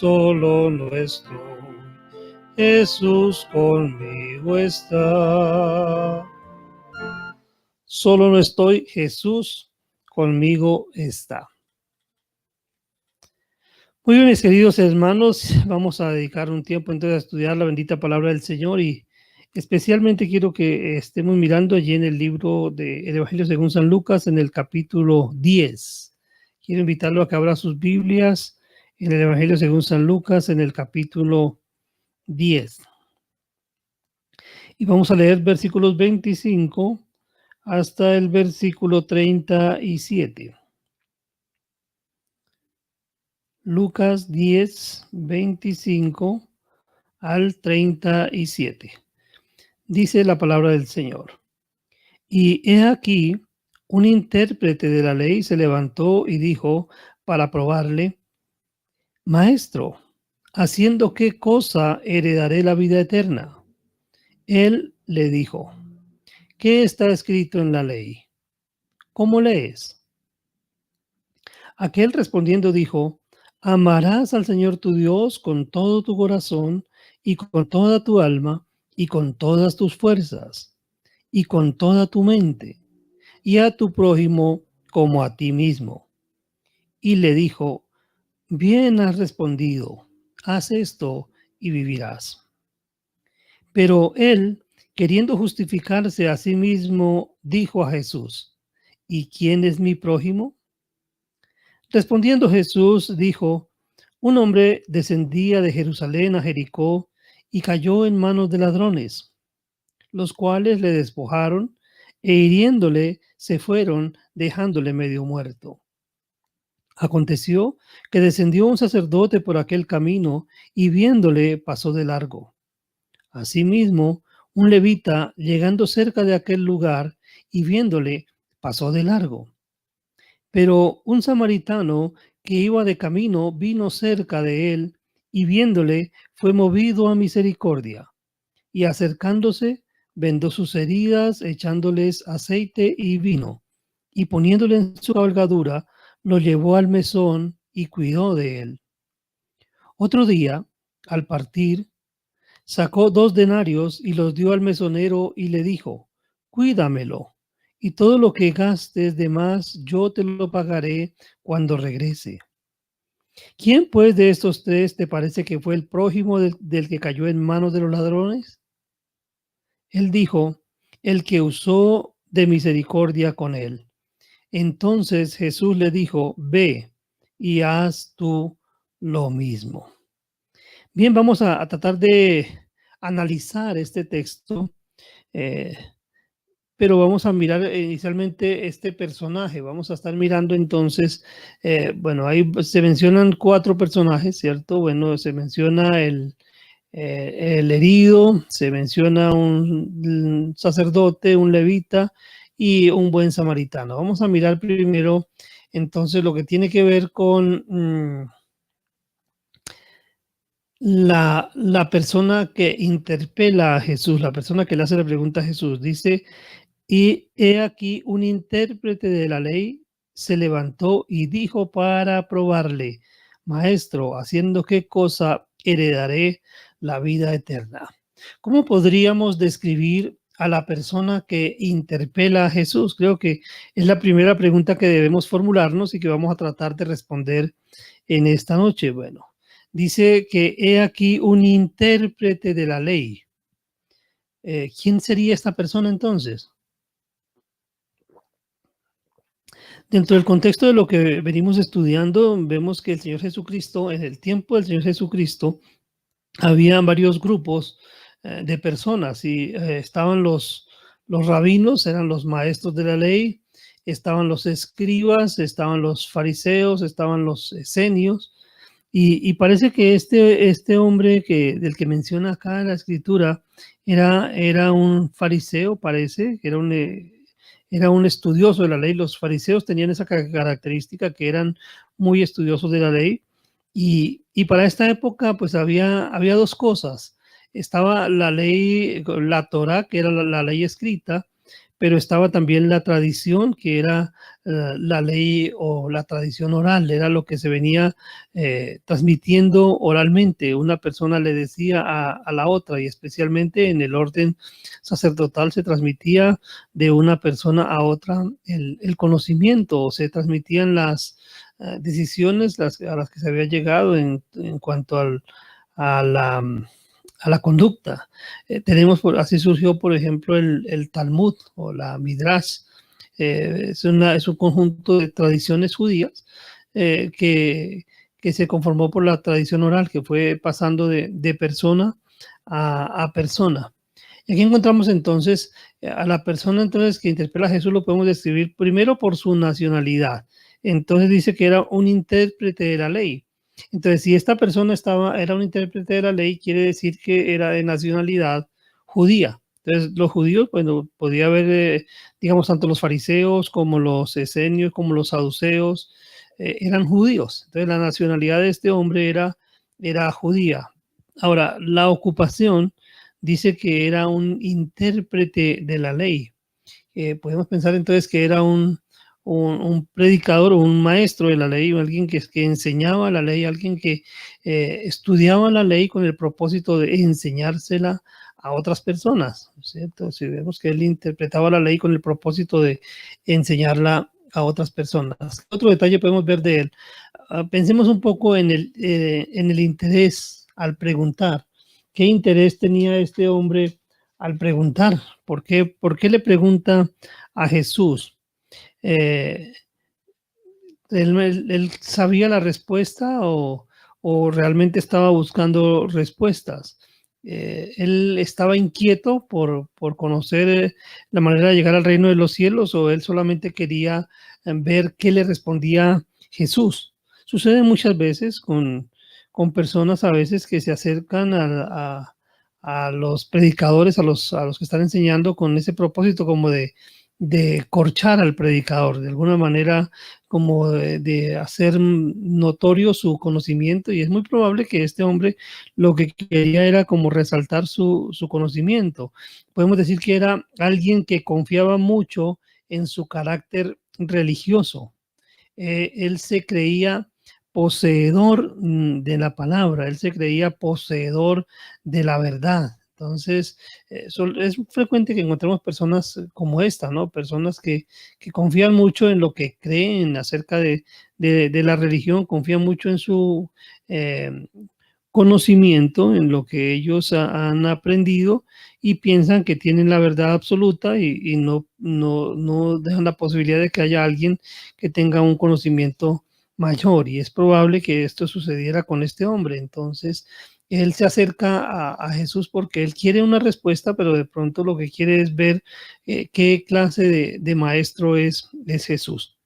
solo no estoy, Jesús conmigo está. Solo no estoy, Jesús conmigo está. Muy bien, mis queridos hermanos, vamos a dedicar un tiempo entonces a estudiar la bendita palabra del Señor y especialmente quiero que estemos mirando allí en el libro del Evangelio según San Lucas, en el capítulo 10. Quiero invitarlo a que abra sus Biblias en el Evangelio según San Lucas, en el capítulo 10. Y vamos a leer versículos 25 hasta el versículo 37. Lucas 10, 25 al 37. Dice la palabra del Señor. Y he aquí, un intérprete de la ley se levantó y dijo para probarle: Maestro, ¿haciendo qué cosa heredaré la vida eterna? Él le dijo: ¿Qué está escrito en la ley? ¿Cómo lees? Aquel respondiendo dijo: Amarás al Señor tu Dios con todo tu corazón y con toda tu alma y con todas tus fuerzas y con toda tu mente, y a tu prójimo como a ti mismo. Y le dijo: Bien has respondido, haz esto y vivirás. Pero él, queriendo justificarse a sí mismo, dijo a Jesús: ¿Y quién es mi prójimo? Respondiendo Jesús dijo: Un hombre descendía de Jerusalén a Jericó y cayó en manos de ladrones, los cuales le despojaron e hiriéndole se fueron, dejándole medio muerto. Aconteció que descendió un sacerdote por aquel camino y viéndole pasó de largo. Asimismo, un levita, llegando cerca de aquel lugar y viéndole, pasó de largo. Pero un samaritano que iba de camino vino cerca de él y viéndole fue movido a misericordia y acercándose vendó sus heridas echándoles aceite y vino y poniéndole en su cabalgadura lo llevó al mesón y cuidó de él. Otro día, al partir, sacó 2 denarios y los dio al mesonero y le dijo: Cuídamelo, y todo lo que gastes de más yo te lo pagaré cuando regrese. ¿Quién pues de estos 3 te parece que fue el prójimo del que cayó en manos de los ladrones? Él dijo: el que usó de misericordia con él. Entonces Jesús le dijo: Ve y haz tú lo mismo. Bien, vamos a tratar de analizar este texto, eh, pero vamos a mirar inicialmente este personaje. Vamos a estar mirando entonces, bueno, ahí se mencionan 4 personajes, ¿cierto? Bueno, se menciona el herido, se menciona un sacerdote, un levita y un buen samaritano. Vamos a mirar primero entonces lo que tiene que ver con la persona que interpela a Jesús, la persona que le hace la pregunta a Jesús. Dice: y he aquí un intérprete de la ley se levantó y dijo para probarle: Maestro, ¿haciendo qué cosa heredaré la vida eterna? ¿Cómo podríamos describir a la persona que interpela a Jesús? Creo que es la primera pregunta que debemos formularnos y que vamos a tratar de responder en esta noche. Bueno, dice que he aquí un intérprete de la ley. ¿Quién sería esta persona entonces? Dentro del contexto de lo que venimos estudiando, vemos que el Señor Jesucristo, en el tiempo del Señor Jesucristo, había varios grupos de personas y estaban los rabinos, eran los maestros de la ley, estaban los escribas, estaban los fariseos, estaban los esenios, y parece que este hombre del que menciona acá la escritura era un fariseo, parece, que era un estudioso de la ley. Los fariseos tenían esa característica, que eran muy estudiosos de la ley. Y para esta época, pues había 2 cosas. Estaba la ley, la Torá, que era la ley escrita, pero estaba también la tradición, que era la ley o la tradición oral, era lo que se venía transmitiendo oralmente. Una persona le decía a la otra, y especialmente en el orden sacerdotal se transmitía de una persona a otra el conocimiento, o se transmitían las decisiones a las que se había llegado en cuanto a la, a la conducta. Así surgió, por ejemplo, el Talmud o la Midrash. Es un conjunto de tradiciones judías que se conformó por la tradición oral, que fue pasando de persona a persona. Y aquí encontramos entonces a la persona entonces que interpela a Jesús, lo podemos describir primero por su nacionalidad. Entonces dice que era un intérprete de la ley. Entonces, si esta persona era un intérprete de la ley, quiere decir que era de nacionalidad judía. Entonces, los judíos, bueno, podía haber, digamos, tanto los fariseos como los esenios, como los saduceos, eran judíos. Entonces, la nacionalidad de este hombre era judía. Ahora, la ocupación dice que era un intérprete de la ley. Podemos pensar entonces que era un predicador o un maestro de la ley, o alguien que enseñaba la ley, alguien que estudiaba la ley con el propósito de enseñársela a otras personas, ¿cierto? Si vemos que él interpretaba la ley con el propósito de enseñarla a otras personas. Otro detalle podemos ver de él. Pensemos un poco en el interés al preguntar. ¿Qué interés tenía este hombre al preguntar? ¿Por qué le pregunta a Jesús? Eh, ¿Él sabía la respuesta o realmente estaba buscando respuestas? ¿Él estaba inquieto por conocer la manera de llegar al reino de los cielos, o él solamente quería ver qué le respondía Jesús? Sucede muchas veces con personas a veces que se acercan a los predicadores, a los que están enseñando, con ese propósito como de corchar al predicador, de alguna manera como de hacer notorio su conocimiento, y es muy probable que este hombre lo que quería era como resaltar su conocimiento. Podemos decir que era alguien que confiaba mucho en su carácter religioso. Él se creía poseedor de la palabra, él se creía poseedor de la verdad. Entonces, es frecuente que encontremos personas como esta, ¿no? Personas que confían mucho en lo que creen acerca de la religión, confían mucho en su eh, conocimiento, en lo que ellos han aprendido, y piensan que tienen la verdad absoluta, y no dejan la posibilidad de que haya alguien que tenga un conocimiento mayor. Y es probable que esto sucediera con este hombre. Entonces, él se acerca a Jesús porque él quiere una respuesta, pero de pronto lo que quiere es ver qué clase de maestro es Jesús.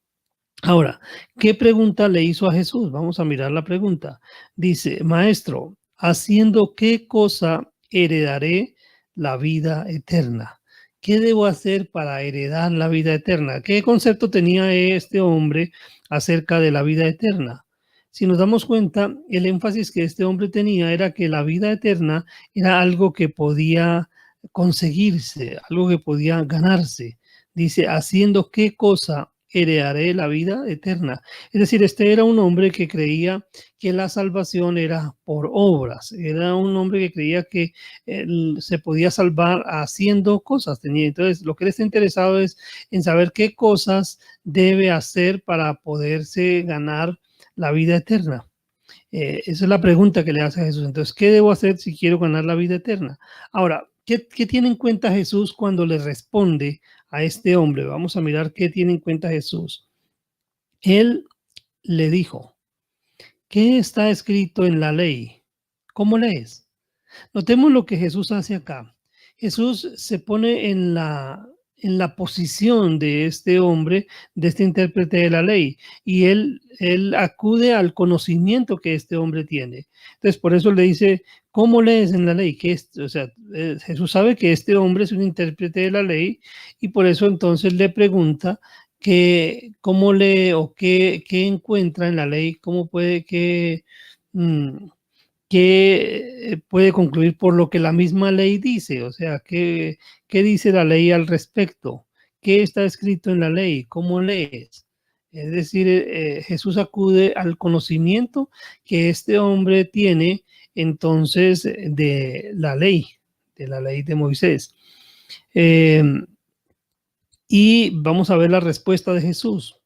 Ahora, ¿qué pregunta le hizo a Jesús? Vamos a mirar la pregunta. Dice: Maestro, ¿haciendo qué cosa heredaré la vida eterna? ¿Qué debo hacer para heredar la vida eterna? ¿Qué concepto tenía este hombre acerca de la vida eterna? Si nos damos cuenta, el énfasis que este hombre tenía era que la vida eterna era algo que podía conseguirse, algo que podía ganarse. Dice: ¿haciendo qué cosa heredaré la vida eterna? Es decir, este era un hombre que creía que la salvación era por obras, era un hombre que creía que se podía salvar haciendo cosas. Entonces, lo que él está interesado es en saber qué cosas debe hacer para poderse ganar la vida eterna. Esa es la pregunta que le hace a Jesús. Entonces, ¿qué debo hacer si quiero ganar la vida eterna? Ahora, ¿qué tiene en cuenta Jesús cuando le responde a este hombre? Vamos a mirar qué tiene en cuenta Jesús. Él le dijo: ¿qué está escrito en la ley? ¿Cómo lees? Notemos lo que Jesús hace acá. Jesús se pone en la posición de este hombre, de este intérprete de la ley, y él acude al conocimiento que este hombre tiene. Entonces, por eso le dice: ¿cómo lees en la ley? O sea, Jesús sabe que este hombre es un intérprete de la ley, y por eso entonces le pregunta que cómo lee, o qué encuentra en la ley, cómo puede mm, que puede concluir por lo que la misma ley dice. O sea, ¿qué dice la ley al respecto? ¿qué está escrito en la ley? ¿Cómo lees? Es decir, Jesús acude al conocimiento que este hombre tiene entonces de la ley de Moisés. Eh, y vamos a ver la respuesta de Jesús.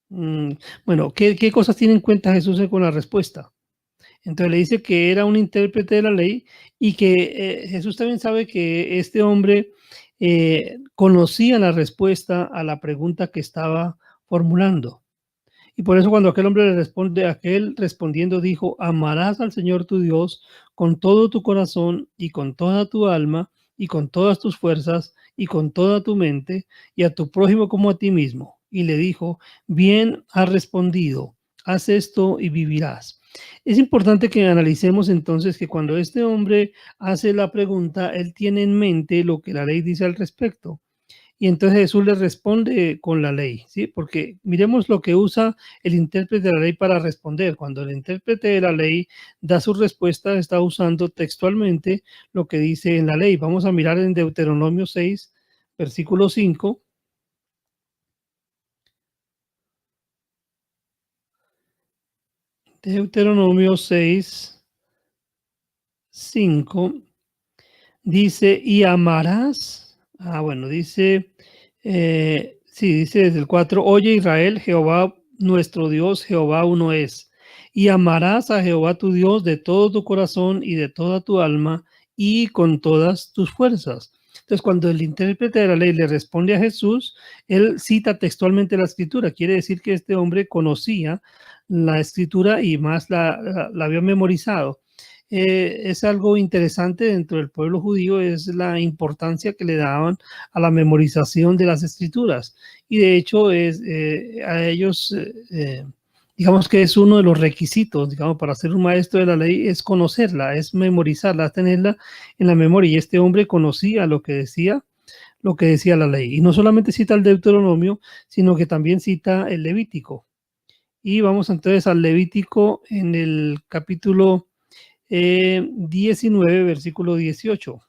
Bueno, ¿qué cosas tiene en cuenta Jesús con la respuesta? Entonces le dice que era un intérprete de la ley y que Jesús también sabe que este hombre conocía la respuesta a la pregunta que estaba formulando. Y por eso cuando aquel hombre le responde, aquel respondiendo dijo, amarás al Señor tu Dios con todo tu corazón y con toda tu alma y con todas tus fuerzas y con toda tu mente y a tu prójimo como a ti mismo. Y le dijo, bien has respondido, haz esto y vivirás. Es importante que analicemos entonces que cuando este hombre hace la pregunta, él tiene en mente lo que la ley dice al respecto. Y entonces Jesús le responde con la ley, ¿sí? Porque miremos lo que usa el intérprete de la ley para responder. Cuando el intérprete de la ley da su respuesta, está usando textualmente lo que dice en la ley. Vamos a mirar en Deuteronomio 6, versículo 5. Deuteronomio 6, 5. Dice, y amarás, bueno, dice, sí, dice desde el 4, oye Israel, Jehová nuestro Dios, Jehová uno es, y amarás a Jehová tu Dios de todo tu corazón y de toda tu alma y con todas tus fuerzas. Entonces, cuando el intérprete de la ley le responde a Jesús, él cita textualmente la escritura, quiere decir que este hombre conocía la escritura y más la había memorizado. Es algo interesante dentro del pueblo judío, es la importancia que le daban a la memorización de las escrituras. Y de hecho, a ellos, digamos que es uno de los requisitos, digamos, para ser un maestro de la ley, es conocerla, es memorizarla, es tenerla en la memoria. Y este hombre conocía lo que decía la ley. Y no solamente cita el Deuteronomio, sino que también cita el Levítico. Y vamos entonces al Levítico en el capítulo 19, versículo 18.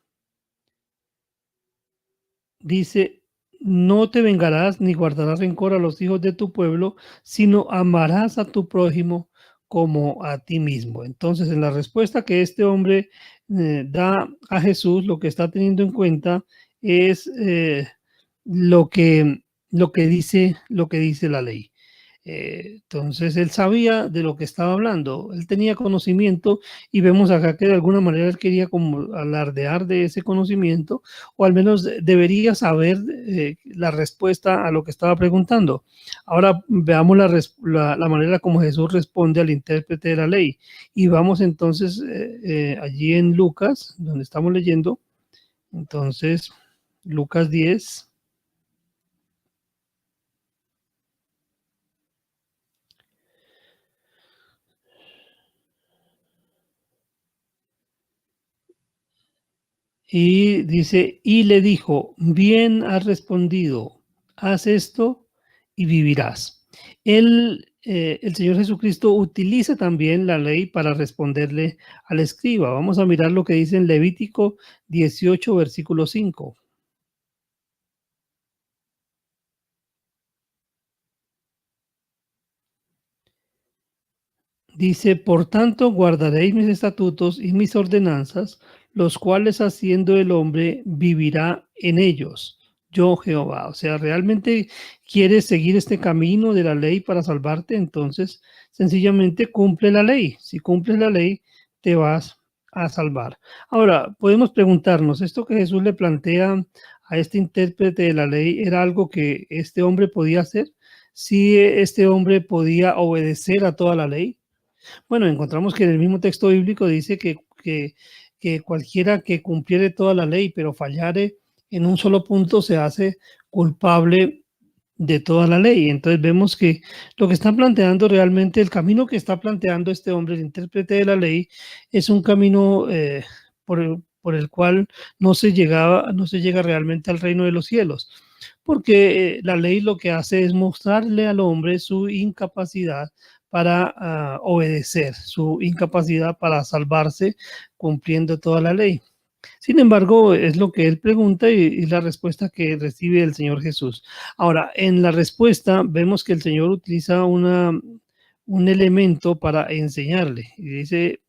Dice, no te vengarás ni guardarás rencor a los hijos de tu pueblo, sino amarás a tu prójimo como a ti mismo. Entonces, en la respuesta que este hombre da a Jesús, lo que está teniendo en cuenta es lo que, lo que dice la ley. Entonces él sabía de lo que estaba hablando, él tenía conocimiento y vemos acá que de alguna manera él quería como alardear de ese conocimiento o al menos debería saber la respuesta a lo que estaba preguntando. Ahora veamos la manera como Jesús responde al intérprete de la ley y vamos entonces allí en Lucas, donde estamos leyendo, entonces Lucas 10. Y dice, y le dijo, bien has respondido, haz esto y vivirás. El Señor Jesucristo utiliza también la ley para responderle al escriba. Vamos a mirar lo que dice en Levítico 18, versículo 5. Dice, por tanto, guardaréis mis estatutos y mis ordenanzas, los cuales haciendo el hombre vivirá en ellos. Yo, Jehová. O sea, realmente quieres seguir este camino de la ley para salvarte, entonces sencillamente cumple la ley. Si cumples la ley, te vas a salvar. Ahora, podemos preguntarnos, ¿esto que Jesús le plantea a este intérprete de la ley era algo que este hombre podía hacer? Si este hombre podía obedecer a toda la ley. Bueno, encontramos que en el mismo texto bíblico dice que cualquiera que cumpliere toda la ley, pero fallare en un solo punto, se hace culpable de toda la ley. Entonces vemos que lo que está planteando realmente, el camino que está planteando este hombre, el intérprete de la ley, es un camino por el cual no se llega realmente al reino de los cielos. Porque la ley lo que hace es mostrarle al hombre su incapacidad para obedecer, su incapacidad para salvarse cumpliendo toda la ley. Sin embargo, es lo que él pregunta y la respuesta que recibe el Señor Jesús. Ahora, en la respuesta vemos que el Señor utiliza un elemento para enseñarle. Y dice,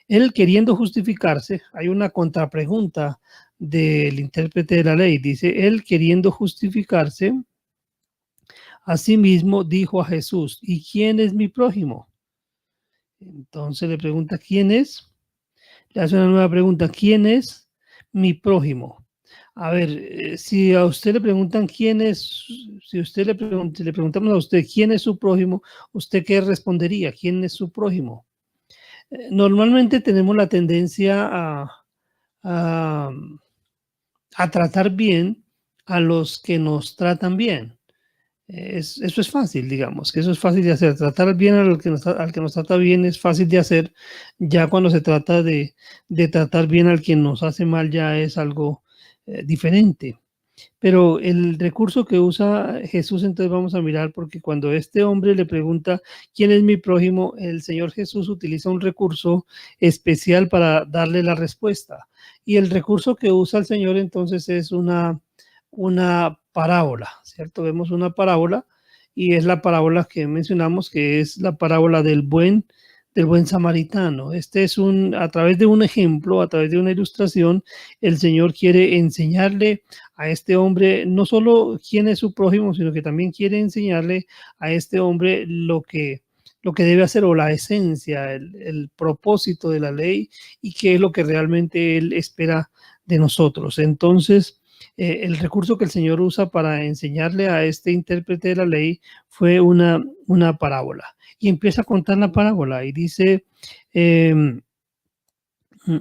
él queriendo justificarse, hay una contrapregunta del intérprete de la ley. Dice, él queriendo justificarse, asimismo dijo a Jesús, ¿y quién es mi prójimo? Entonces le pregunta, ¿quién es? Le hace una nueva pregunta, ¿quién es mi prójimo? A ver, si a usted le preguntan quién es, si usted si le preguntamos a usted quién es su prójimo, ¿usted qué respondería? ¿Quién es su prójimo? Normalmente tenemos la tendencia a, a tratar bien a los que nos tratan bien. Eso es fácil, digamos, que eso es fácil de hacer. Tratar bien al que nos trata bien es fácil de hacer. Ya cuando se trata de tratar bien al que nos hace mal ya es algo diferente. Pero el recurso que usa Jesús, entonces vamos a mirar, porque cuando este hombre le pregunta quién es mi prójimo, el Señor Jesús utiliza un recurso especial para darle la respuesta. Y el recurso que usa el Señor entonces es una parábola, ¿cierto? Vemos una parábola y es la parábola que mencionamos, que es la parábola del buen samaritano. Este es a través de un ejemplo, a través de una ilustración, el Señor quiere enseñarle a este hombre no solo quién es su prójimo, sino que también quiere enseñarle a este hombre lo que debe hacer o la esencia, el propósito de la ley y qué es lo que realmente él espera de nosotros. Entonces, el recurso que el Señor usa para enseñarle a este intérprete de la ley fue una parábola. Y empieza a contar la parábola y dice, eh,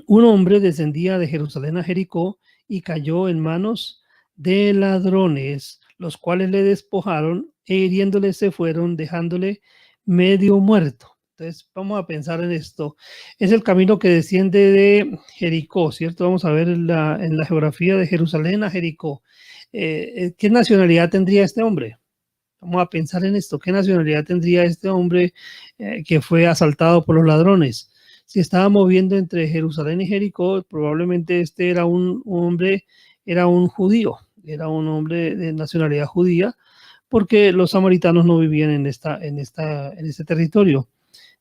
un hombre descendía de Jerusalén a Jericó y cayó en manos de ladrones, los cuales le despojaron e hiriéndole se fueron, dejándole medio muerto. Entonces, vamos a pensar en esto. Es el camino que desciende de Jericó, ¿cierto? Vamos a ver en la geografía de Jerusalén a Jericó. ¿Qué nacionalidad tendría este hombre? Vamos a pensar en esto. ¿Qué nacionalidad tendría este hombre que fue asaltado por los ladrones? Si estaba moviendo entre Jerusalén y Jericó, probablemente este era un hombre, era un judío, era un hombre de nacionalidad judía, porque los samaritanos no vivían en este territorio.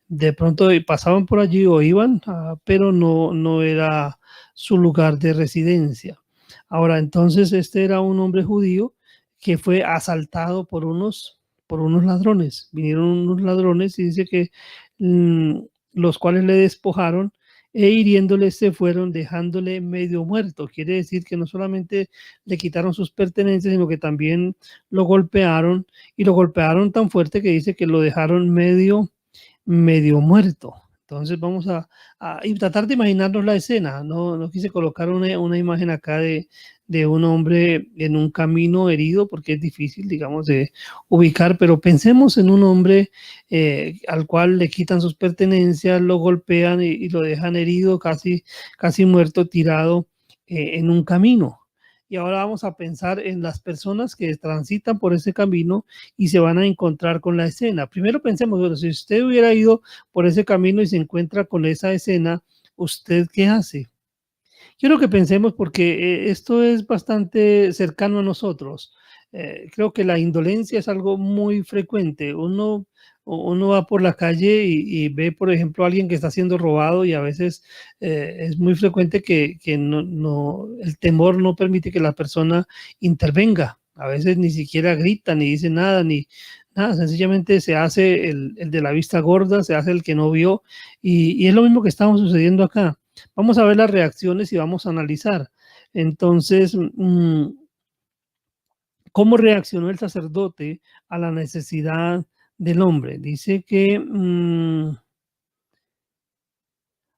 De pronto pasaban por allí o iban, pero no era su lugar de residencia. Ahora, entonces, este era un hombre judío que fue asaltado por unos ladrones. Vinieron unos ladrones y dice que los cuales le despojaron e hiriéndole se fueron dejándole medio muerto. Quiere decir que no solamente le quitaron sus pertenencias, sino que también lo golpearon y lo golpearon tan fuerte que dice que lo dejaron medio muerto. Entonces vamos y tratar de imaginarnos la escena. No quise colocar una imagen acá de un hombre en un camino herido porque es difícil, digamos, de ubicar, pero pensemos en un hombre al cual le quitan sus pertenencias, lo golpean y lo dejan herido, casi muerto, tirado en un camino. Y ahora vamos a pensar en las personas que transitan por ese camino y se van a encontrar con la escena. Primero pensemos, bueno, si usted hubiera ido por ese camino y se encuentra con esa escena, ¿usted qué hace? Quiero que pensemos porque esto es bastante cercano a nosotros. Creo que la indolencia es algo muy frecuente. Uno va por la calle y ve, por ejemplo, a alguien que está siendo robado y a veces es muy frecuente que el temor no permite que la persona intervenga. A veces ni siquiera grita, ni dice nada, ni nada. Sencillamente se hace el de la vista gorda, se hace el que no vio y es lo mismo que estamos sucediendo acá. Vamos a ver las reacciones y vamos a analizar. Entonces, ¿cómo reaccionó el sacerdote a la necesidad del hombre? Dice que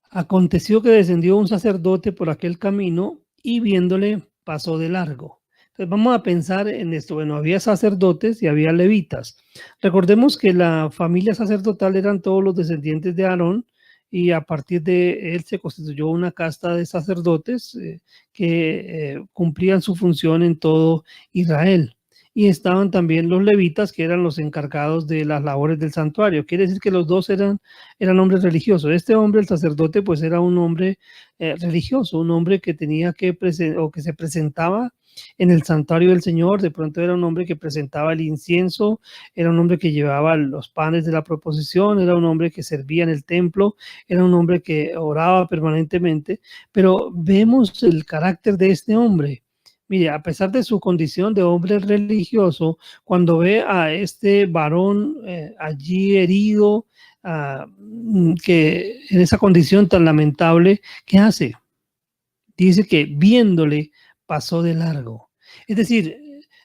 aconteció que descendió un sacerdote por aquel camino y viéndole pasó de largo. Entonces vamos a pensar en esto. Bueno, había sacerdotes y había levitas. Recordemos que la familia sacerdotal eran todos los descendientes de Aarón y a partir de él se constituyó una casta de sacerdotes que cumplían su función en todo Israel. y estaban también los levitas, que eran los encargados de las labores del santuario. Quiere decir que los dos eran hombres religiosos. Este hombre, el sacerdote, pues era un hombre religioso, un hombre que tenía que o que se presentaba en el santuario del Señor. De pronto era un hombre que presentaba el incienso, era un hombre que llevaba los panes de la proposición, era un hombre que servía en el templo, era un hombre que oraba permanentemente, pero vemos el carácter de este hombre. Mire, a pesar de su condición de hombre religioso, cuando ve a este varón allí herido, que en esa condición tan lamentable, ¿qué hace? Dice que viéndole pasó de largo. Es decir,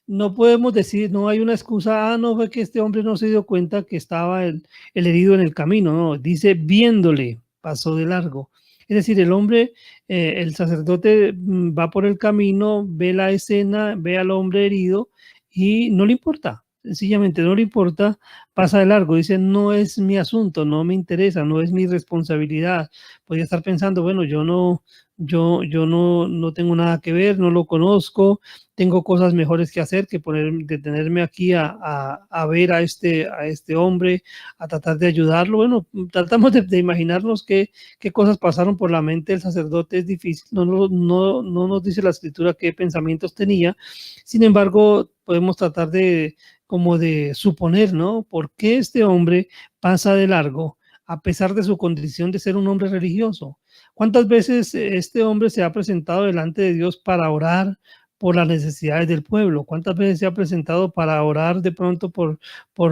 no podemos decir, no hay una excusa, no fue que este hombre no se dio cuenta que estaba el herido en el camino, no, dice viéndole pasó de largo. Es decir, el hombre, el sacerdote va por el camino, ve la escena, ve al hombre herido y no le importa, sencillamente no le importa, pasa de largo, dice, no es mi asunto, no me interesa, no es mi responsabilidad. Podría estar pensando, bueno, yo no tengo nada que ver, no lo conozco, tengo cosas mejores que hacer que detenerme aquí a ver a este hombre, a tratar de ayudarlo. Bueno, tratamos de imaginarnos qué cosas pasaron por la mente del sacerdote, es difícil, no nos dice la escritura qué pensamientos tenía, sin embargo, podemos tratar como de suponer, ¿no? ¿Por qué este hombre pasa de largo a pesar de su condición de ser un hombre religioso? ¿Cuántas veces este hombre se ha presentado delante de Dios para orar por las necesidades del pueblo? ¿Cuántas veces se ha presentado para orar de pronto por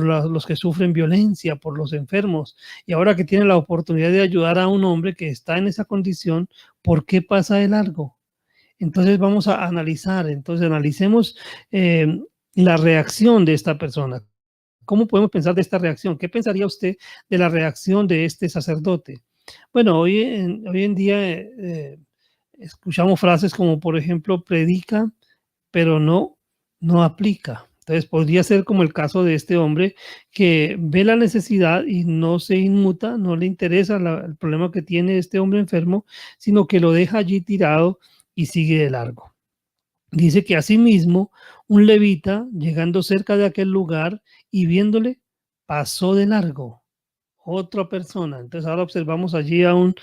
los que sufren violencia, por los enfermos? Y ahora que tiene la oportunidad de ayudar a un hombre que está en esa condición, ¿por qué pasa de largo? Entonces vamos a analizar, entonces analicemos eh, la reacción de esta persona. ¿Cómo podemos pensar de esta reacción? ¿Qué pensaría usted de la reacción de este sacerdote? Bueno, hoy en día escuchamos frases como, por ejemplo, predica, pero no aplica. Entonces, podría ser como el caso de este hombre que ve la necesidad y no se inmuta, no le interesa el problema que tiene este hombre enfermo, sino que lo deja allí tirado y sigue de largo. Dice que asimismo un levita, llegando cerca de aquel lugar y viéndole, pasó de largo. Otra persona. Entonces ahora observamos allí a un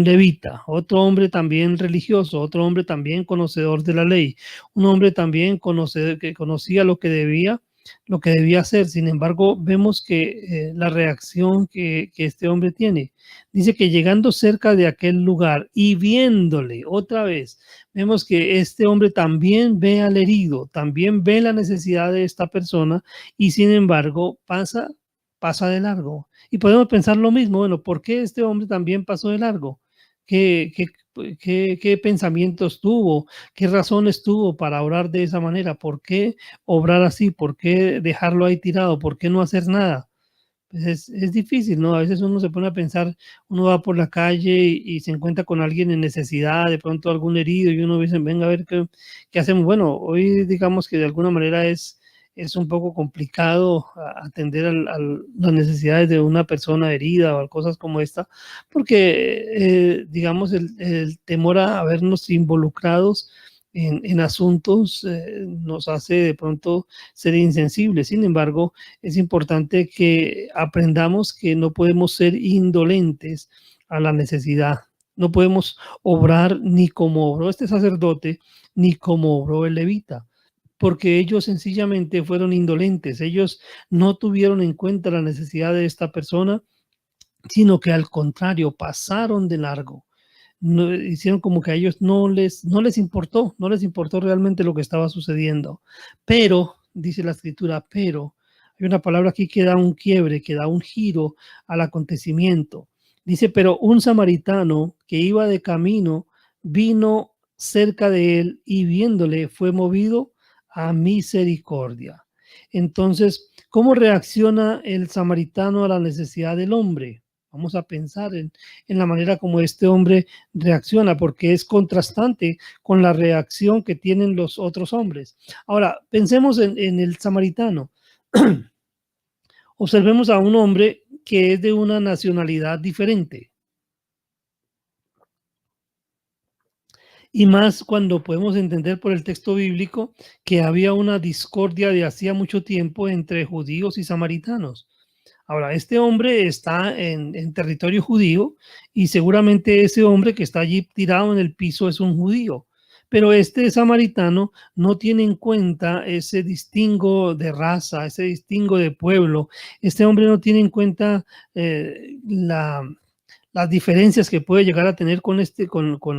levita, otro hombre también religioso, otro hombre también conocedor de la ley, un hombre también conocedor, que conocía lo que debía hacer. Sin embargo, vemos que la reacción que este hombre tiene. Dice que llegando cerca de aquel lugar y viéndole otra vez, vemos que este hombre también ve al herido, también ve la necesidad de esta persona y sin embargo pasa de largo. Y podemos pensar lo mismo, bueno, ¿por qué este hombre también pasó de largo? ¿Qué pensamientos tuvo? ¿Qué razones tuvo para orar de esa manera? ¿Por qué obrar así? ¿Por qué dejarlo ahí tirado? ¿Por qué no hacer nada? Pues es difícil, ¿no? A veces uno se pone a pensar, uno va por la calle y se encuentra con alguien en necesidad, de pronto algún herido, y uno dice, venga a ver qué hacemos. Bueno, hoy digamos que de alguna manera es un poco complicado atender las necesidades de una persona herida o cosas como esta, porque digamos el temor a vernos involucrados en asuntos nos hace de pronto ser insensibles. Sin embargo, es importante que aprendamos que no podemos ser indolentes a la necesidad. No podemos obrar ni como obró este sacerdote, ni como obró el levita, porque ellos sencillamente fueron indolentes. Ellos no tuvieron en cuenta la necesidad de esta persona, sino que al contrario, pasaron de largo. No, hicieron como que a ellos no les importó, no les importó realmente lo que estaba sucediendo. Pero, dice la escritura, pero, hay una palabra aquí que da un quiebre, que da un giro al acontecimiento. Dice, pero un samaritano que iba de camino vino cerca de él y viéndole fue movido a misericordia. Entonces, ¿cómo reacciona el samaritano a la necesidad del hombre? Vamos a pensar en la manera como este hombre reacciona, porque es contrastante con la reacción que tienen los otros hombres. Ahora, pensemos en el samaritano. Observemos a un hombre que es de una nacionalidad diferente Y más cuando podemos entender por el texto bíblico que había una discordia de hacía mucho tiempo entre judíos y samaritanos. Ahora, este hombre está en territorio judío y seguramente ese hombre que está allí tirado en el piso es un judío. Pero este samaritano no tiene en cuenta ese distingo de raza, ese distingo de pueblo. Este hombre no tiene en cuenta las diferencias que puede llegar a tener con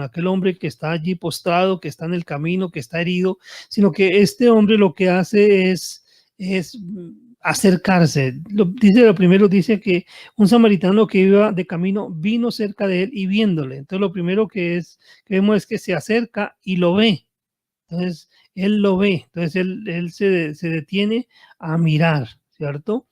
aquel hombre que está allí postrado, que está en el camino, que está herido, sino que este hombre lo que hace es acercarse. Lo primero dice que un samaritano que iba de camino vino cerca de él y viéndole. Entonces lo primero que vemos es que se acerca y lo ve. Entonces él lo ve. Entonces él se detiene a mirar, ¿cierto?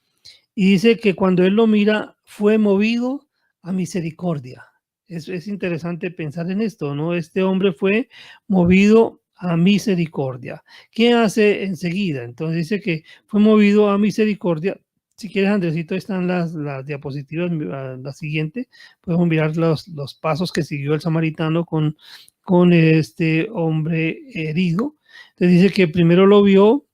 Y dice que cuando él lo mira, fue movido a misericordia. Es interesante pensar en esto, ¿no? Este hombre fue movido a misericordia. ¿Qué hace enseguida? Entonces dice que fue movido a misericordia. Si quieres, Andresito, ahí están las diapositivas, la siguiente. Podemos mirar los pasos que siguió el samaritano con este hombre herido. Entonces dice que primero lo vio,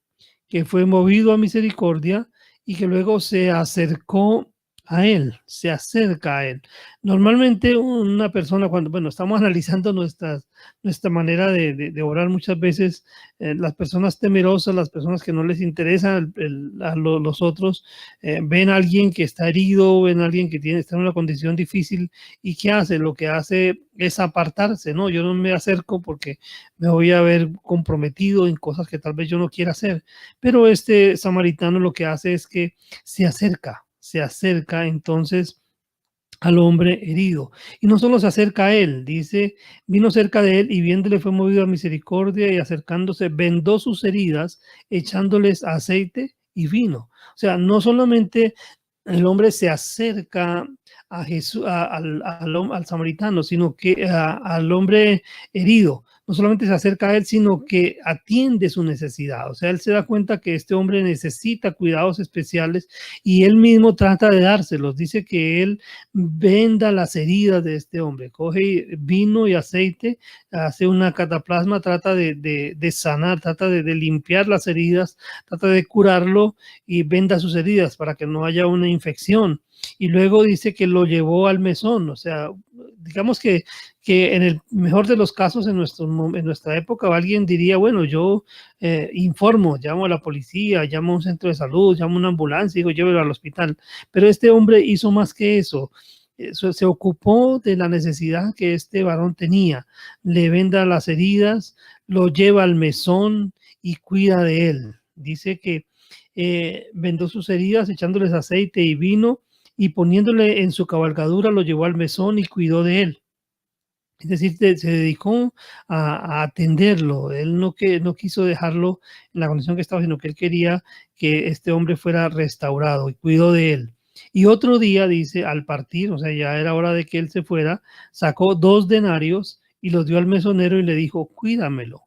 que fue movido a misericordia y que luego se acercó a él, se acerca a él. Normalmente una persona cuando, bueno, estamos analizando nuestra manera de orar muchas veces, las personas temerosas, las personas que no les interesa los otros, ven a alguien que está herido, ven a alguien que está en una condición difícil y ¿qué hace? Lo que hace es apartarse, ¿no? Yo no me acerco porque me voy a ver comprometido en cosas que tal vez yo no quiera hacer. Pero este samaritano lo que hace es que se acerca entonces al hombre herido. Y no solo se acerca a él, dice, vino cerca de él y viéndole fue movido a misericordia y acercándose vendó sus heridas, echándoles aceite y vino. O sea, no solamente el hombre se acerca a Jesús, al samaritano, sino que al hombre herido. No solamente se acerca a él, sino que atiende su necesidad. O sea, él se da cuenta que este hombre necesita cuidados especiales y él mismo trata de dárselos. Dice que él venda las heridas de este hombre. Coge vino y aceite, hace una cataplasma, trata de sanar, trata de limpiar las heridas, trata de curarlo y venda sus heridas para que no haya una infección. Y luego dice que lo llevó al mesón, o sea, digamos que en el mejor de los casos en nuestra época alguien diría, bueno, yo informo, llamo a la policía, llamo a un centro de salud, llamo a una ambulancia, digo, llévelo al hospital. Pero este hombre hizo más que eso. Se ocupó de la necesidad que este varón tenía, le venda las heridas, lo lleva al mesón y cuida de él. Dice que vendó sus heridas echándoles aceite y vino y poniéndole en su cabalgadura lo llevó al mesón y cuidó de él. Es decir, se dedicó a atenderlo. Él no quiso dejarlo en la condición que estaba, sino que él quería que este hombre fuera restaurado y cuidó de él. Y otro día, dice, al partir, o sea, ya era hora de que él se fuera, sacó 2 denarios y los dio al mesonero y le dijo, cuídamelo.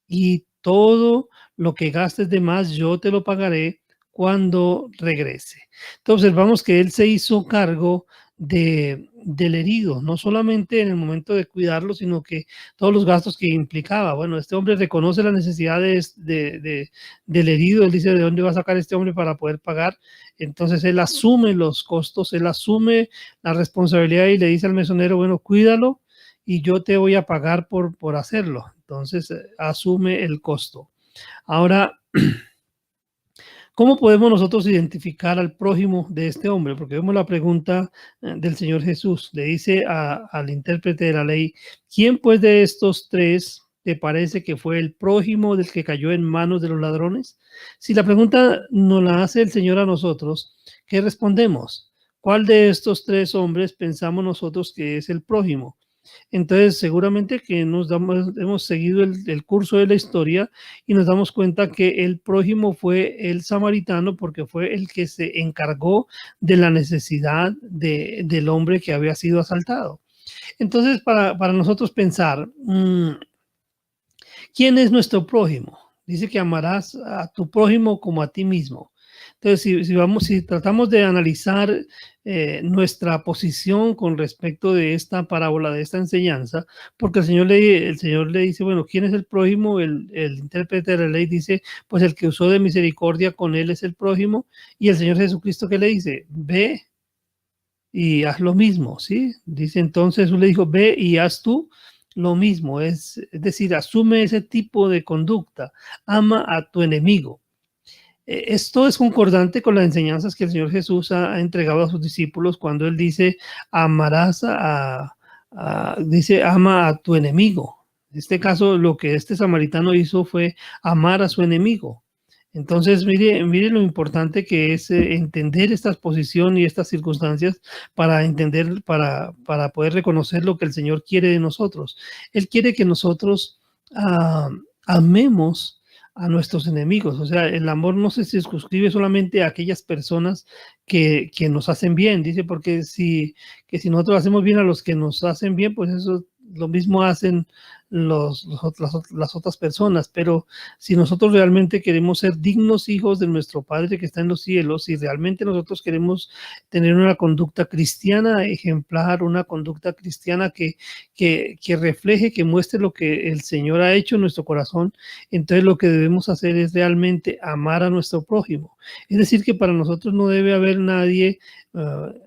Y todo lo que gastes de más, yo te lo pagaré cuando regrese. Entonces, vamos que él se hizo cargo del herido, no solamente en el momento de cuidarlo, sino que todos los gastos que implicaba. Bueno, este hombre reconoce las necesidades del herido, él dice de dónde va a sacar este hombre para poder pagar. Entonces, él asume los costos, él asume la responsabilidad y le dice al mesonero, bueno, cuídalo y yo te voy a pagar por hacerlo. Entonces, asume el costo. Ahora, ¿cómo podemos nosotros identificar al prójimo de este hombre? Porque vemos la pregunta del Señor Jesús. Le dice al intérprete de la ley, ¿quién pues de estos 3 te parece que fue el prójimo del que cayó en manos de los ladrones? Si la pregunta nos la hace el Señor a nosotros, ¿qué respondemos? ¿Cuál de estos 3 hombres pensamos nosotros que es el prójimo? Entonces, seguramente que hemos seguido el curso de la historia y nos damos cuenta que el prójimo fue el samaritano porque fue el que se encargó de la necesidad del hombre que había sido asaltado. Entonces, para nosotros pensar, ¿quién es nuestro prójimo? Dice que amarás a tu prójimo como a ti mismo. Entonces, si tratamos de analizar nuestra posición con respecto de esta parábola, de esta enseñanza, porque el Señor le dice, bueno, ¿quién es el prójimo? El intérprete de la ley dice, pues el que usó de misericordia con él es el prójimo, y el Señor Jesucristo, ¿qué le dice? Ve y haz lo mismo, ¿sí? Dice entonces, Jesús le dijo, ve y haz tú lo mismo, es decir, asume ese tipo de conducta, ama a tu enemigo. Esto es concordante con las enseñanzas que el Señor Jesús ha entregado a sus discípulos cuando Él dice, amarás dice, ama a tu enemigo. En este caso, lo que este samaritano hizo fue amar a su enemigo. Entonces, mire lo importante que es entender esta posición y estas circunstancias para entender, para poder reconocer lo que el Señor quiere de nosotros. Él quiere que nosotros ah, amemos a nuestros enemigos. O sea, el amor no se circunscribe solamente a aquellas personas que nos hacen bien. Dice, porque que si nosotros hacemos bien a los que nos hacen bien, pues eso lo mismo hacen las otras personas. Pero si nosotros realmente queremos ser dignos hijos de nuestro Padre que está en los cielos, si realmente nosotros queremos tener una conducta cristiana ejemplar, una conducta cristiana que refleje, que muestre lo que el Señor ha hecho en nuestro corazón, entonces lo que debemos hacer es realmente amar a nuestro prójimo. Es decir, que para nosotros no debe haber nadie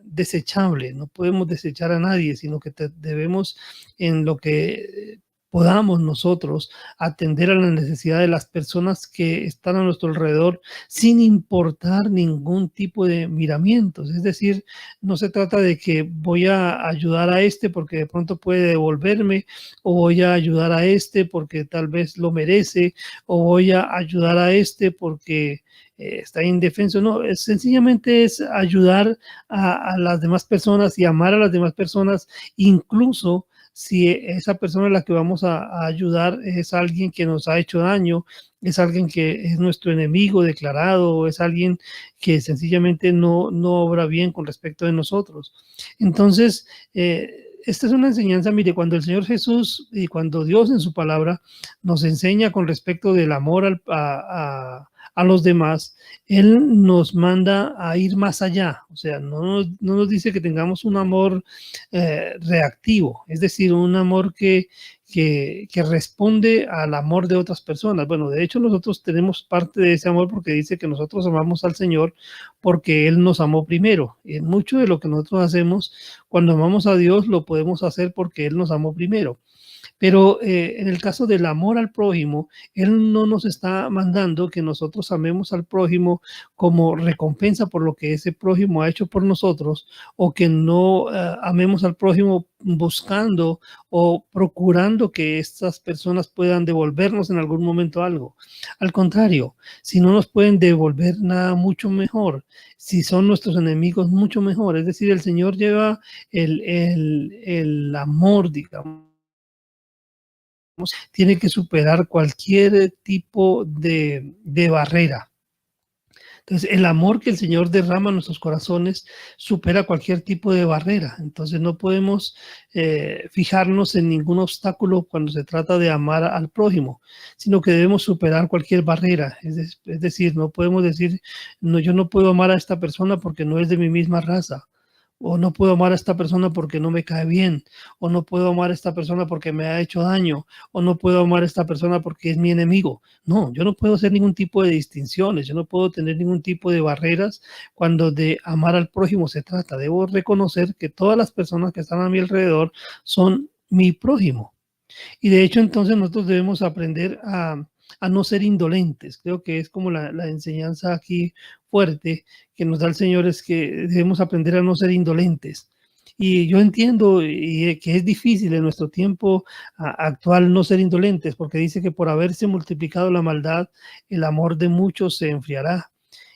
desechable, no podemos desechar a nadie, sino que debemos en lo que podamos nosotros atender a la necesidad de las personas que están a nuestro alrededor sin importar ningún tipo de miramientos. Es decir, no se trata de que voy a ayudar a este porque de pronto puede devolverme, o voy a ayudar a este porque tal vez lo merece, o voy a ayudar a este porque está indefenso. No, sencillamente es ayudar a las demás personas y amar a las demás personas, incluso si esa persona a la que vamos a ayudar es alguien que nos ha hecho daño, es alguien que es nuestro enemigo declarado, o es alguien que sencillamente no obra bien con respecto de nosotros. Entonces, esta es una enseñanza, mire, cuando el Señor Jesús y cuando Dios en su palabra nos enseña con respecto del amor a los demás, Él nos manda a ir más allá. O sea, no nos dice que tengamos un amor reactivo, es decir, un amor que responde al amor de otras personas. Bueno, de hecho nosotros tenemos parte de ese amor porque dice que nosotros amamos al Señor porque Él nos amó primero. En mucho de lo que nosotros hacemos, cuando amamos a Dios, lo podemos hacer porque Él nos amó primero. Pero en el caso del amor al prójimo, Él no nos está mandando que nosotros amemos al prójimo como recompensa por lo que ese prójimo ha hecho por nosotros, o que no amemos al prójimo buscando o procurando que estas personas puedan devolvernos en algún momento algo. Al contrario, si no nos pueden devolver nada, mucho mejor. Si son nuestros enemigos, mucho mejor. Es decir, el Señor lleva el amor, digamos, tiene que superar cualquier tipo de barrera. Entonces, el amor que el Señor derrama en nuestros corazones supera cualquier tipo de barrera. Entonces, no podemos fijarnos en ningún obstáculo cuando se trata de amar al prójimo, sino que debemos superar cualquier barrera. Es decir, no podemos decir, no, yo no puedo amar a esta persona porque no es de mi misma raza, o no puedo amar a esta persona porque no me cae bien, o no puedo amar a esta persona porque me ha hecho daño, o no puedo amar a esta persona porque es mi enemigo. No, yo no puedo hacer ningún tipo de distinciones, yo no puedo tener ningún tipo de barreras cuando de amar al prójimo se trata. Debo reconocer que todas las personas que están a mi alrededor son mi prójimo. Y de hecho, entonces nosotros debemos aprender a no ser indolentes. Creo que es como la enseñanza aquí fuerte que nos da el Señor, es que debemos aprender a no ser indolentes. Y yo entiendo que es difícil en nuestro tiempo actual no ser indolentes, porque dice que por haberse multiplicado la maldad, el amor de muchos se enfriará.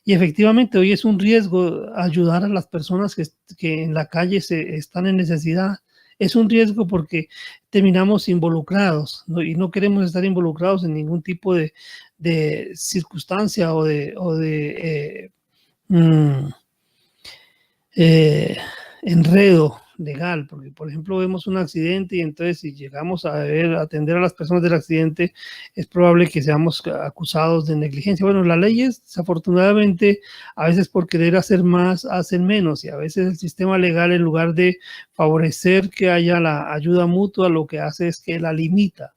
Y efectivamente, hoy es un riesgo ayudar a las personas que en la calle están en necesidad. Es un riesgo porque terminamos involucrados, ¿no? Y no queremos estar involucrados en ningún tipo de circunstancia o de mm, eh, enredo legal, porque por ejemplo vemos un accidente y entonces si llegamos a atender a las personas del accidente, es probable que seamos acusados de negligencia. Bueno, las leyes desafortunadamente a veces por querer hacer más hacen menos, y a veces el sistema legal, en lugar de favorecer que haya la ayuda mutua, lo que hace es que la limita.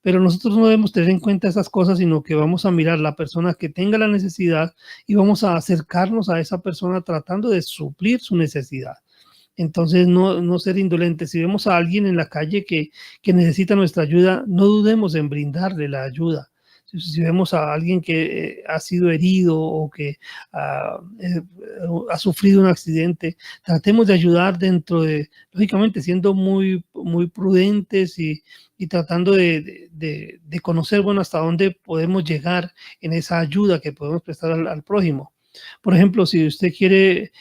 Pero nosotros no debemos tener en cuenta esas cosas, sino que vamos a mirar la persona que tenga la necesidad y vamos a acercarnos a esa persona tratando de suplir su necesidad. Entonces, no ser indolentes. Si vemos a alguien en la calle que necesita nuestra ayuda, no dudemos en brindarle la ayuda. Si vemos a alguien que ha sido herido o que ha sufrido un accidente, tratemos de ayudar dentro de, lógicamente, siendo muy, muy prudentes y tratando de conocer, bueno, hasta dónde podemos llegar en esa ayuda que podemos prestar al prójimo. Por ejemplo, si usted quiere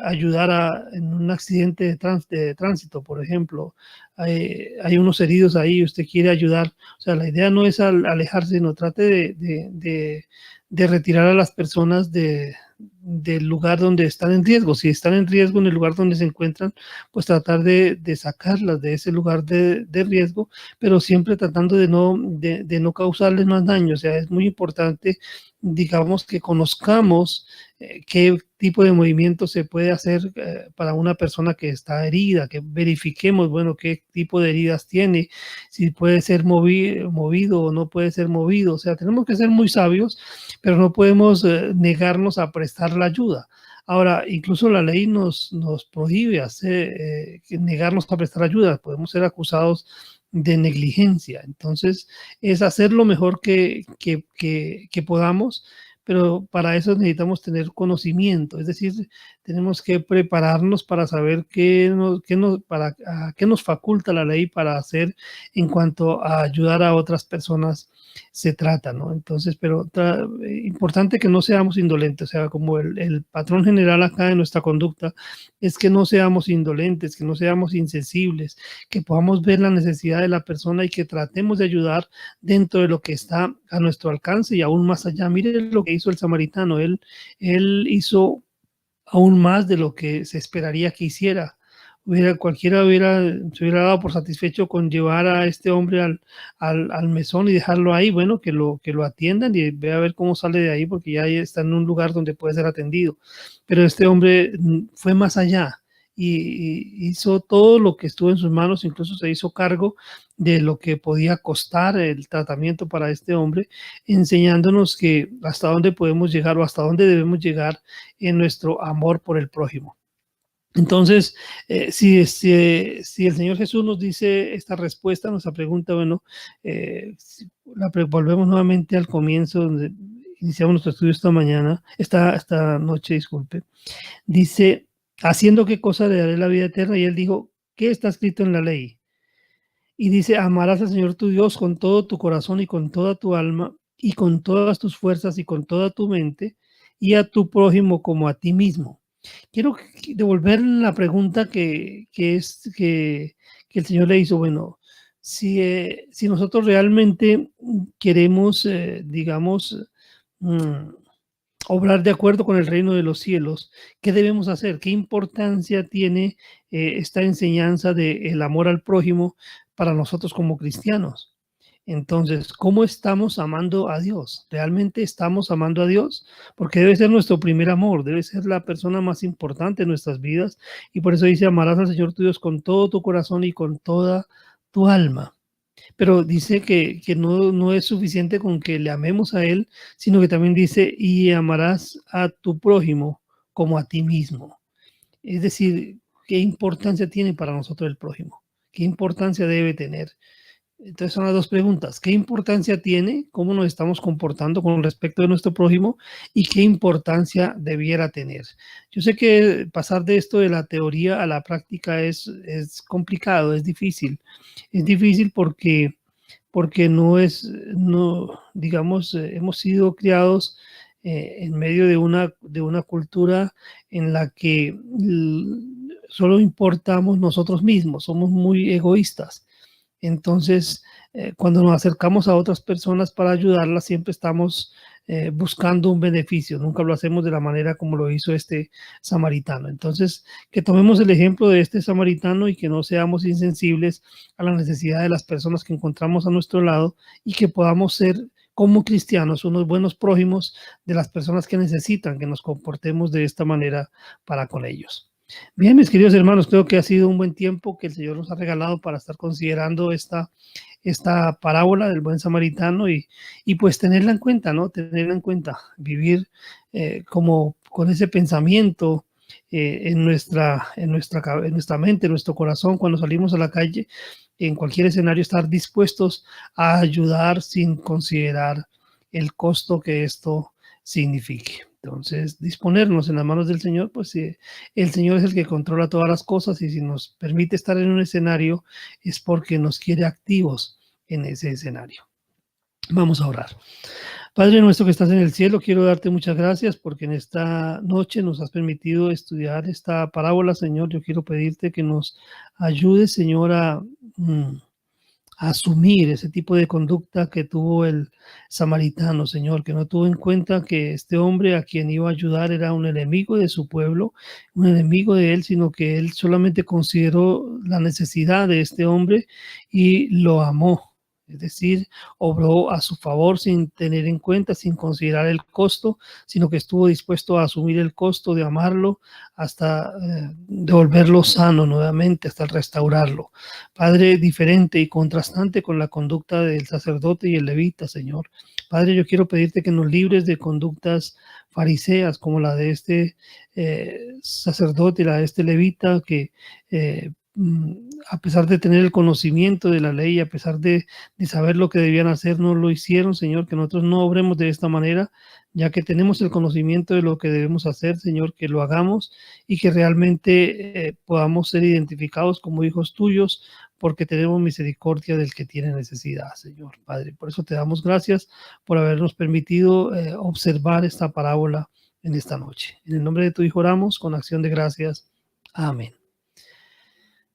ayudar en un accidente de tránsito, por ejemplo, hay unos heridos ahí, usted quiere ayudar. O sea, la idea no es alejarse, sino trate de retirar a las personas del lugar donde están en riesgo. Si están en riesgo en el lugar donde se encuentran, pues tratar de sacarlas de ese lugar de riesgo, pero siempre tratando de no causarles más daño. O sea, es muy importante, digamos, que conozcamos qué tipo de movimiento se puede hacer para una persona que está herida, que verifiquemos, bueno, qué tipo de heridas tiene, si puede ser movido o no puede ser movido. O sea, tenemos que ser muy sabios, pero no podemos negarnos a prestar la ayuda. Ahora, incluso la ley nos prohíbe negarnos a prestar ayuda. Podemos ser acusados de negligencia. Entonces, es hacer lo mejor que podamos, pero para eso necesitamos tener conocimiento. Es decir, tenemos que prepararnos para saber qué nos faculta la ley para hacer en cuanto a ayudar a otras personas se trata, ¿no? Entonces, pero importante que no seamos indolentes. O sea, como el patrón general acá de nuestra conducta es que no seamos indolentes, que no seamos insensibles, que podamos ver la necesidad de la persona y que tratemos de ayudar dentro de lo que está a nuestro alcance y aún más allá. Mire lo que hizo el samaritano. Él hizo aún más de lo que se esperaría que hiciera. Cualquiera se hubiera dado por satisfecho con llevar a este hombre al mesón y dejarlo ahí, bueno, que lo atiendan y vea a ver cómo sale de ahí, porque ya está en un lugar donde puede ser atendido. Pero este hombre fue más allá y hizo todo lo que estuvo en sus manos, incluso se hizo cargo de lo que podía costar el tratamiento para este hombre, enseñándonos que hasta dónde podemos llegar o hasta dónde debemos llegar en nuestro amor por el prójimo. Entonces, si el Señor Jesús nos dice esta respuesta a nuestra pregunta, bueno, volvemos nuevamente al comienzo donde iniciamos nuestro estudio esta noche, disculpe. Dice, ¿haciendo qué cosa le daré la vida eterna? Y él dijo, ¿qué está escrito en la ley? Y dice, amarás al Señor tu Dios con todo tu corazón y con toda tu alma y con todas tus fuerzas y con toda tu mente y a tu prójimo como a ti mismo. Quiero devolver la pregunta que el Señor le hizo. Bueno, si nosotros realmente queremos, digamos, mm, obrar de acuerdo con el reino de los cielos, ¿qué debemos hacer? ¿Qué importancia tiene esta enseñanza del amor al prójimo para nosotros como cristianos? Entonces, ¿cómo estamos amando a Dios? ¿Realmente estamos amando a Dios? Porque debe ser nuestro primer amor, debe ser la persona más importante en nuestras vidas. Y por eso dice, amarás al Señor tu Dios con todo tu corazón y con toda tu alma. Pero dice que no es suficiente con que le amemos a Él, sino que también dice, y amarás a tu prójimo como a ti mismo. Es decir, ¿qué importancia tiene para nosotros el prójimo? ¿Qué importancia debe tener? Entonces son las dos preguntas. ¿Qué importancia tiene? ¿Cómo nos estamos comportando con respecto de nuestro prójimo? ¿Y qué importancia debiera tener? Yo sé que pasar de esto de la teoría a la práctica es complicado, es difícil. Es difícil porque digamos, hemos sido criados en medio de una cultura en la que solo importamos nosotros mismos, somos muy egoístas. Entonces, cuando nos acercamos a otras personas para ayudarlas, siempre estamos buscando un beneficio, nunca lo hacemos de la manera como lo hizo este samaritano. Entonces, que tomemos el ejemplo de este samaritano y que no seamos insensibles a la necesidad de las personas que encontramos a nuestro lado y que podamos ser como cristianos unos buenos prójimos de las personas que necesitan que nos comportemos de esta manera para con ellos. Bien, mis queridos hermanos, creo que ha sido un buen tiempo que el Señor nos ha regalado para estar considerando esta parábola del buen samaritano y pues tenerla en cuenta, ¿no? Tenerla en cuenta, vivir como con ese pensamiento en nuestra mente, en nuestro corazón, cuando salimos a la calle, en cualquier escenario, estar dispuestos a ayudar sin considerar el costo que esto signifique. Entonces, disponernos en las manos del Señor, pues el Señor es el que controla todas las cosas y si nos permite estar en un escenario es porque nos quiere activos en ese escenario. Vamos a orar. Padre nuestro que estás en el cielo, quiero darte muchas gracias porque en esta noche nos has permitido estudiar esta parábola, Señor. Yo quiero pedirte que nos ayudes, Señor, a asumir ese tipo de conducta que tuvo el samaritano, Señor, que no tuvo en cuenta que este hombre a quien iba a ayudar era un enemigo de su pueblo, un enemigo de él, sino que él solamente consideró la necesidad de este hombre y lo amó. Es decir, obró a su favor sin tener en cuenta, sin considerar el costo, sino que estuvo dispuesto a asumir el costo de amarlo hasta devolverlo sano nuevamente, hasta restaurarlo. Padre, diferente y contrastante con la conducta del sacerdote y el levita, Señor. Padre, yo quiero pedirte que nos libres de conductas fariseas como la de este sacerdote y la de este levita que a pesar de tener el conocimiento de la ley, a pesar de saber lo que debían hacer, no lo hicieron, Señor, que nosotros no obremos de esta manera, ya que tenemos el conocimiento de lo que debemos hacer, Señor, que lo hagamos y que realmente podamos ser identificados como hijos tuyos, porque tenemos misericordia del que tiene necesidad, Señor, Padre. Por eso te damos gracias por habernos permitido observar esta parábola en esta noche. En el nombre de tu Hijo oramos con acción de gracias. Amén.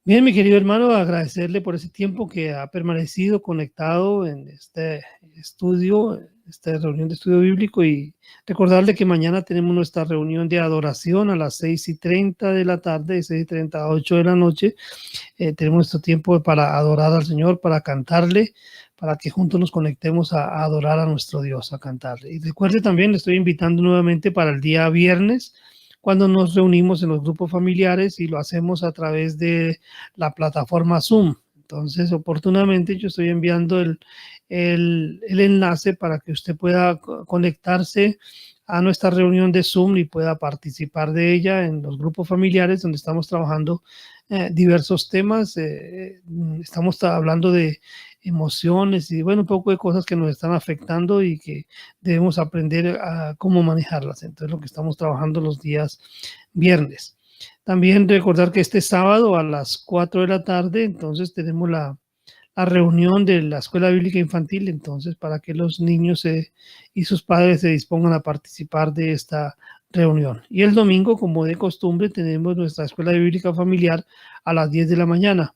Bien, mi querido hermano, agradecerle por ese tiempo que ha permanecido conectado en este estudio, esta reunión de estudio bíblico y recordarle que mañana tenemos nuestra reunión de adoración a las 6:30 de la tarde, 6:30 a 8 de la noche. Tenemos nuestro tiempo para adorar al Señor, para cantarle, para que juntos nos conectemos a adorar a nuestro Dios, a cantarle. Y recuerde también, le estoy invitando nuevamente para el día viernes, cuando nos reunimos en los grupos familiares y lo hacemos a través de la plataforma Zoom. Entonces, oportunamente yo estoy enviando el enlace para que usted pueda conectarse a nuestra reunión de Zoom y pueda participar de ella en los grupos familiares donde estamos trabajando diversos temas. Estamos hablando de emociones y bueno, un poco de cosas que nos están afectando y que debemos aprender a cómo manejarlas. Entonces, lo que estamos trabajando los días viernes. También recordar que este sábado a las 4 de la tarde, entonces tenemos la reunión de la Escuela Bíblica Infantil, entonces para que los niños y sus padres se dispongan a participar de esta reunión. Y el domingo, como de costumbre, tenemos nuestra Escuela Bíblica Familiar a las 10 de la mañana.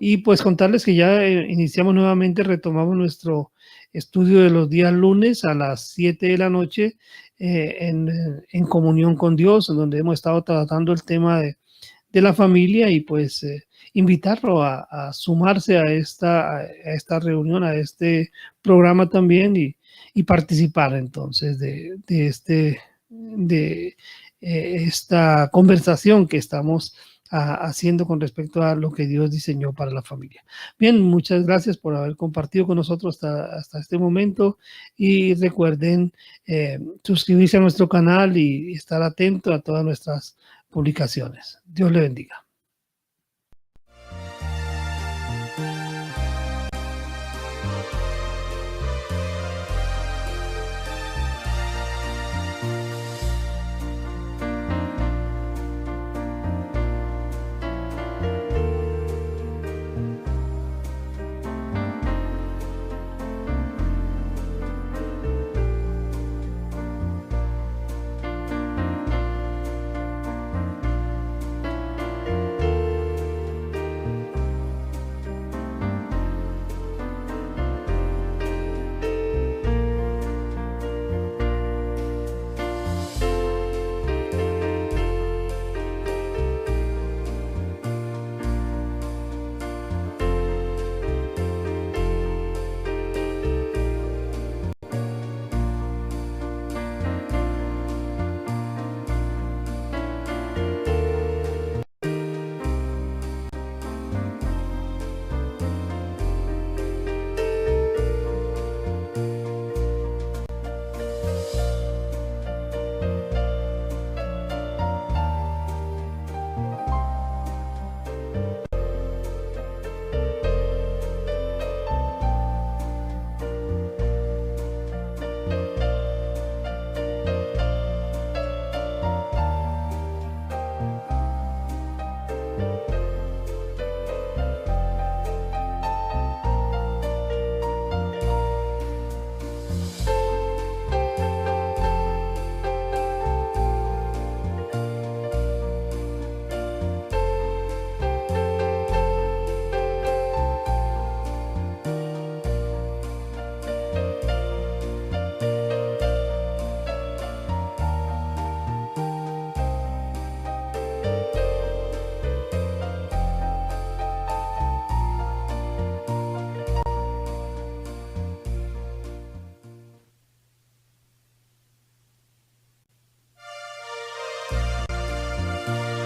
Y pues contarles que ya iniciamos nuevamente, retomamos nuestro estudio de los días lunes a las 7 de la noche en comunión con Dios, en donde hemos estado tratando el tema de la familia y pues invitarlo a sumarse a esta reunión, a este programa también y participar entonces de esta conversación que estamos haciendo con respecto a lo que Dios diseñó para la familia. Bien, muchas gracias por haber compartido con nosotros hasta este momento y recuerden suscribirse a nuestro canal y estar atento a todas nuestras publicaciones. Dios le bendiga.